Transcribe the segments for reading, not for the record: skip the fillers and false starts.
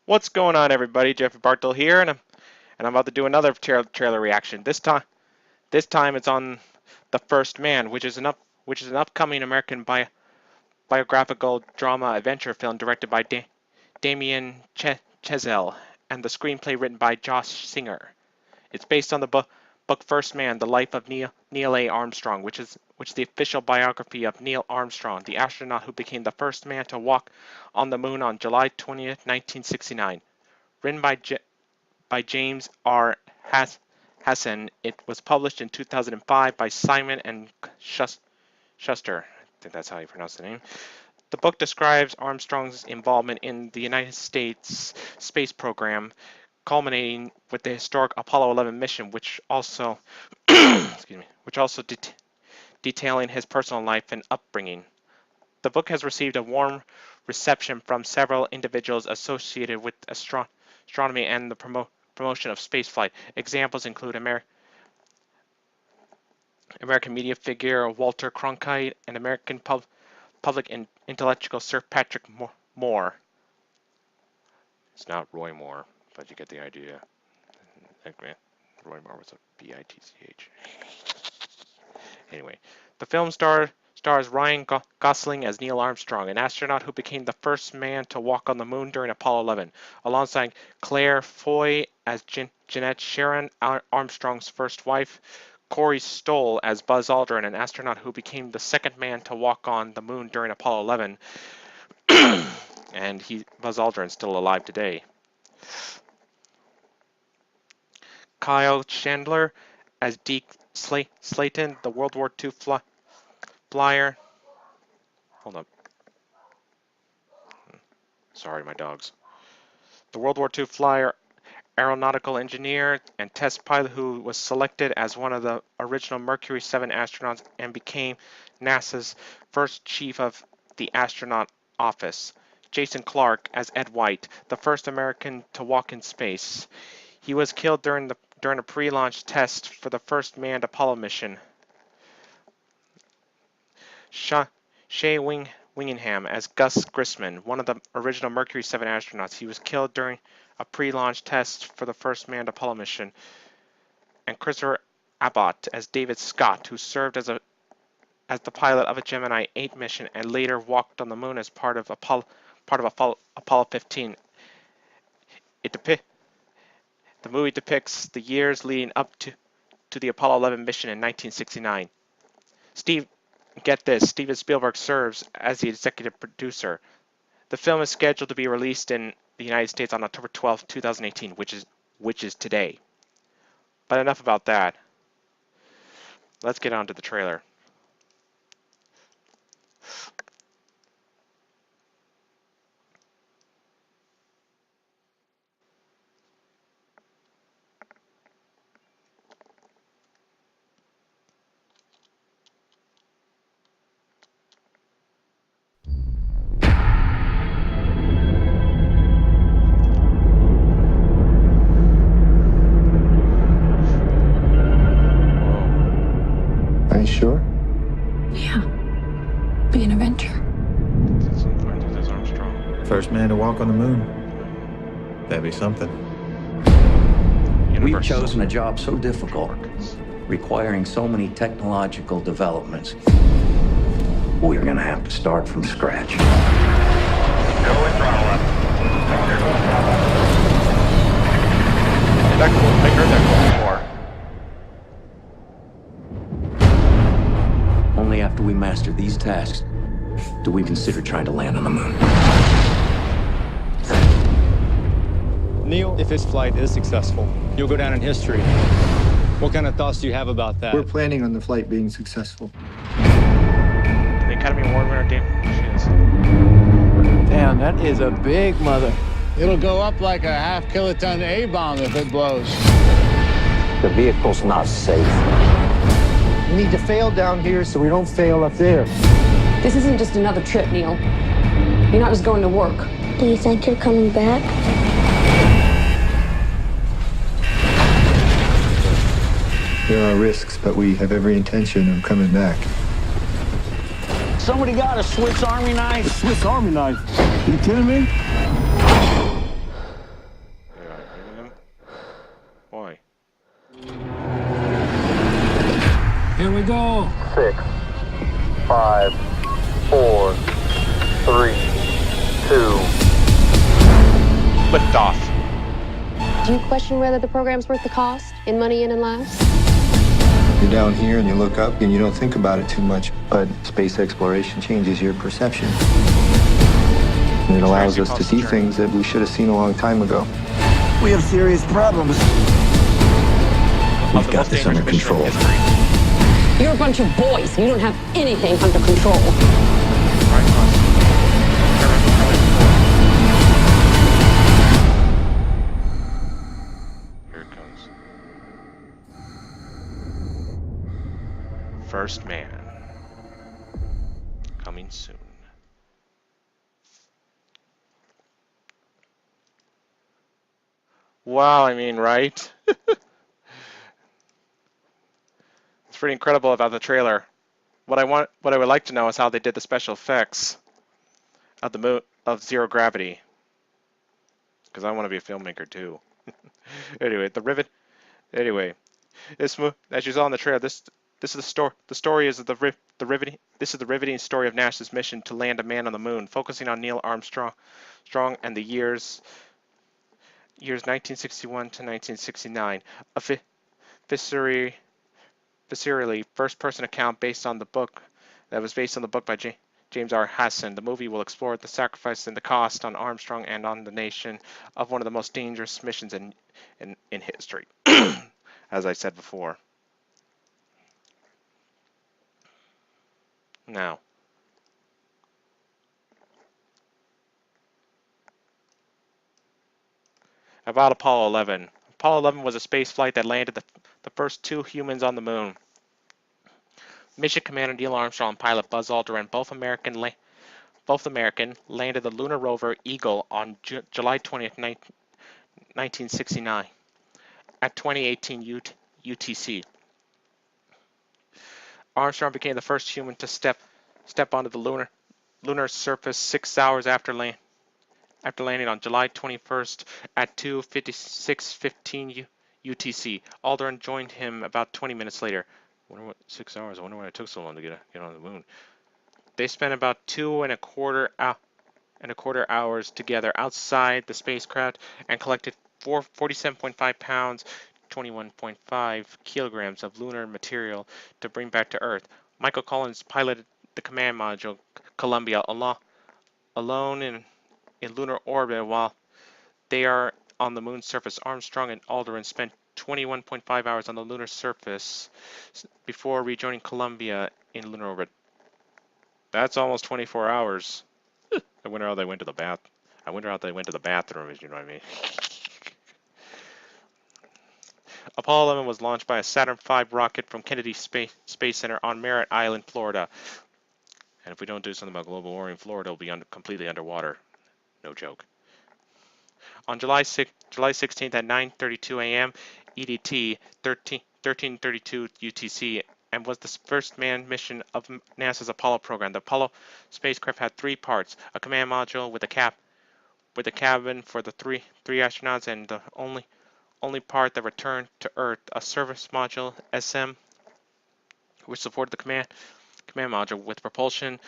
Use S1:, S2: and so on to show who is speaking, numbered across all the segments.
S1: What's going on, everybody? Jeffrey Bartel here, and I'm about to do another trailer reaction. This time it's on The First Man, which is an upcoming American biographical drama adventure film directed by Damien Chazelle and the screenplay written by Josh Singer. It's based on the book First Man: The Life of Neil A. Armstrong, which is the official biography of Neil Armstrong, the astronaut who became the first man to walk on the moon on July 20th, 1969. Written by James R. Hansen, it was published in 2005 by Simon and Schuster. I think that's how you pronounce the name. The book describes Armstrong's involvement in the United States space program, culminating with the historic Apollo 11 mission, which also detailing his personal life and upbringing. The book has received a warm reception from several individuals associated with astronomy and the promotion of spaceflight. Examples include American media figure Walter Cronkite and American public intellectual Sir Patrick Moore. It's not Roy Moore, but you get the idea. Roy Moore was a B-I-T-C-H. Anyway, the film stars Ryan Gosling as Neil Armstrong, an astronaut who became the first man to walk on the moon during Apollo 11, alongside Claire Foy as Jeanette Sharon, Armstrong's first wife, Corey Stoll as Buzz Aldrin, an astronaut who became the second man to walk on the moon during Apollo 11, and Buzz Aldrin's still alive today. Kyle Chandler as Deke Slayton, the World War II flyer. Hold up. Sorry, my dogs. The World War II flyer, aeronautical engineer, and test pilot who was selected as one of the original Mercury 7 astronauts and became NASA's first chief of the astronaut office. Jason Clarke as Ed White, the first American to walk in space. He was killed during a pre-launch test for the first manned Apollo mission. Shea Whigham as Gus Grisman, one of the original Mercury 7 astronauts. He was killed during a pre-launch test for the first manned Apollo mission. And Christopher Abbott as David Scott, who served as the pilot of a Gemini 8 mission and later walked on the moon as part of Apollo 15. The movie depicts the years leading up to the Apollo 11 mission in 1969. Steven Spielberg serves as the executive producer. The film is scheduled to be released in the United States on October 12, 2018, which is today. But enough about that. Let's get on to the trailer.
S2: Are you sure?
S3: Yeah. Be an inventor.
S1: That's Armstrong.
S2: First man to walk on the moon. That'd be something.
S4: We've chosen a job so difficult, requiring so many technological developments. We're gonna have to start from scratch.
S5: Go with throttle up.
S1: I heard that before.
S4: Only after we master these tasks do we consider trying to land on the moon.
S6: Neil, if this flight is successful, you'll go down in history. What kind of thoughts do you have about that?
S2: We're planning on the flight being successful.
S1: The Academy Award winner
S7: Damn, that is a big mother.
S8: It'll go up like a half-kiloton A-bomb if it blows.
S4: The vehicle's not safe.
S2: We need to fail down here so we don't fail up there.
S3: This isn't just another trip, Neil. You're not just going to work.
S9: Do you think you're coming back?
S2: There are risks, but we have every intention of coming back.
S8: Somebody got a Swiss Army knife?
S7: Swiss Army knife? You kidding me?
S1: liftoff.
S3: Do you question whether the program's worth the cost in money in and laughs?
S2: You're down here and you look up and you don't think about it too much, but space exploration changes your perception. And it allows us to see things that we should have seen a long time ago.
S4: We have serious problems. We've got this under control.
S3: You're a bunch of boys. You don't have anything under control.
S1: Here it comes. First Man. Coming soon. Wow, I mean, right? It's pretty incredible about the trailer. What I would like to know is how they did the special effects of the moon of Zero Gravity. Because I want to be a filmmaker too. Anyway, Anyway, as you saw in the trailer, this is the story. The story is the riveting. This is the riveting story of NASA's mission to land a man on the moon, focusing on Neil Armstrong, and the years 1961 to 1969. A viscerally first-person account based on the book by James R. Hansen. The movie will explore the sacrifice and the cost on Armstrong and on the nation of one of the most dangerous missions in history, as I said before. Now, about Apollo 11. Apollo 11 was a space flight that landed the first 2 humans on the moon. Mission Commander Neil Armstrong and pilot Buzz Aldrin, both American, landed the lunar rover Eagle on July 20th, 1969 at 2018 UTC. Armstrong became the first human to step onto the lunar surface 6 hours after landing on July 21st at 2:56:15 UTC. Aldrin joined him about 20 minutes later. 6 hours. I wonder why it took so long to get on the moon. They spent about 2.25 hours together outside the spacecraft and collected 47.5 pounds, 21.5 kilograms of lunar material to bring back to Earth. Michael Collins piloted the command module Columbia alone in lunar orbit while they are on the moon's surface. Armstrong and Aldrin spent 21.5 hours on the lunar surface before rejoining Columbia in lunar orbit. That's almost 24 hours. I wonder how they went to the bathroom, if you know what I mean. Apollo 11 was launched by a Saturn V rocket from Kennedy Space Center on Merritt Island, Florida. And if we don't do something about global warming, Florida will be completely underwater. No joke. On July 16th at 9:32 a.m. EDT, 13:32 UTC, and was the first manned mission of NASA's Apollo program. The Apollo spacecraft had 3 parts: a command module with a cabin for the three astronauts, and the only part that returned to Earth, a service module SM, which supported the command module with propulsion,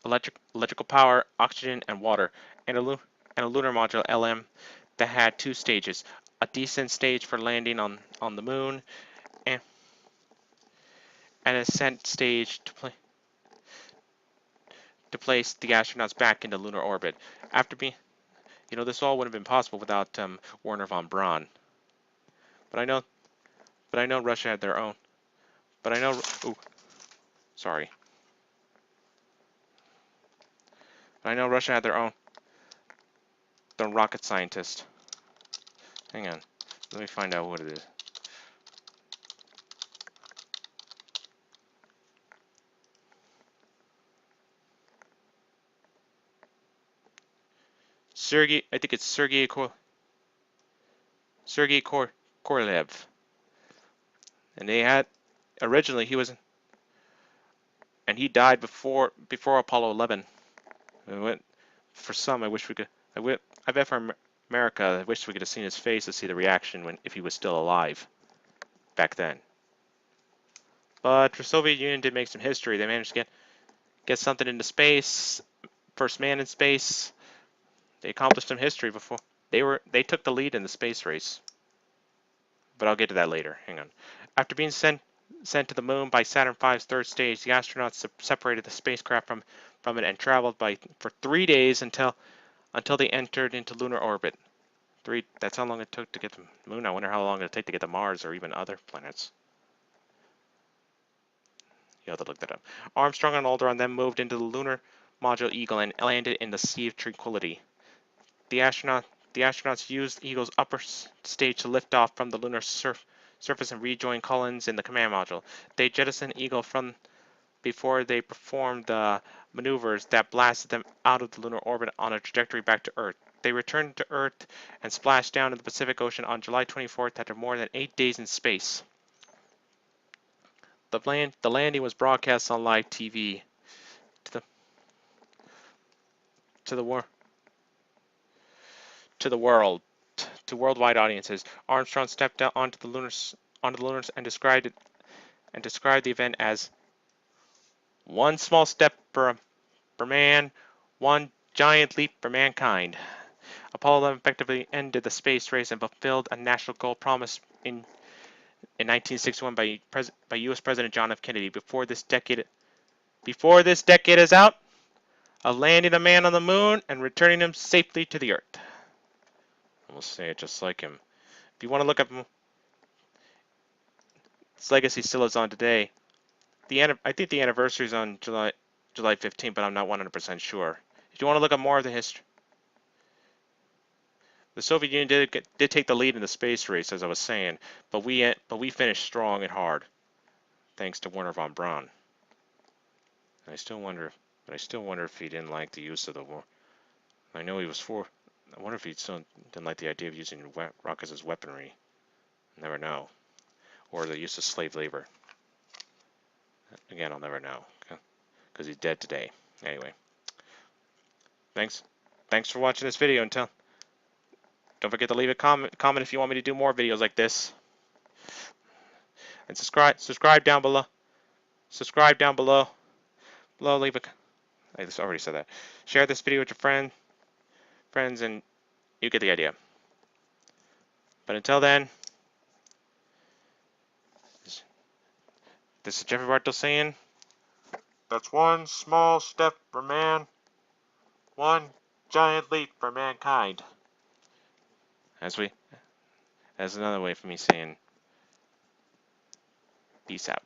S1: electrical power, oxygen, and water, and a lunar module LM that had 2 stages: a descent stage for landing on the moon, and an ascent stage to place the astronauts back into lunar orbit. After being, this all wouldn't have been possible without Werner von Braun. But I know Russia had their own. But I know, sorry. But I know Russia had their own rocket scientist. Hang on, let me find out what it is. I think it's Sergei Korolev. And they had, originally he was, and he died before Apollo 11. For some, I wish we could, I bet for America, I wish we could have seen his face to see the reaction if he was still alive back then. But for Soviet Union did make some history. They managed to get something into space, first man in space. They accomplished some history before They took the lead in the space race. But I'll get to that later. Hang on. After being sent to the moon by Saturn V's third stage, the astronauts separated the spacecraft from it and traveled for 3 days until they entered into lunar orbit. That's how long it took to get to the moon. I wonder how long it'll take to get to Mars or even other planets. You have to look that up. Armstrong and Aldrin then moved into the lunar module Eagle and landed in the Sea of Tranquility. The astronauts used Eagle's upper stage to lift off from the lunar surface and rejoin Collins in the command module. They jettisoned Eagle from before they performed the maneuvers that blasted them out of the lunar orbit on a trajectory back to Earth. They returned to Earth and splashed down in the Pacific Ocean on July 24th after more than 8 days in space. The landing was broadcast on live TV to worldwide audiences. Armstrong stepped out onto the lunars and described the event as one small step for man, one giant leap for mankind. Apollo 11 effectively ended the space race and fulfilled a national goal promised in 1961 by U.S. President John F. Kennedy. Before this decade is out, of landing a man on the moon and returning him safely to the Earth. We'll say it just like him. If you want to look up his legacy, still lives on today. I think the anniversary is on July 15th, but I'm not 100% sure. If you want to look up more of the history, the Soviet Union did take the lead in the space race, as I was saying, but we finished strong and hard, thanks to Wernher von Braun. And I still wonder if he didn't like the use of the war. I know he was for. I wonder if he still didn't like the idea of using rockets as weaponry. Never know. Or the use of slave labor. Again, I'll never know, because he's dead today. Anyway, thanks for watching this video. Don't forget to leave a comment if you want me to do more videos like this, and subscribe down below. Leave a. I just already said that. Share this video with your friends, and you get the idea. But until then, this is Jeffrey Bartel saying, that's one small step for man, one giant leap for mankind. That's another way for me saying, peace out.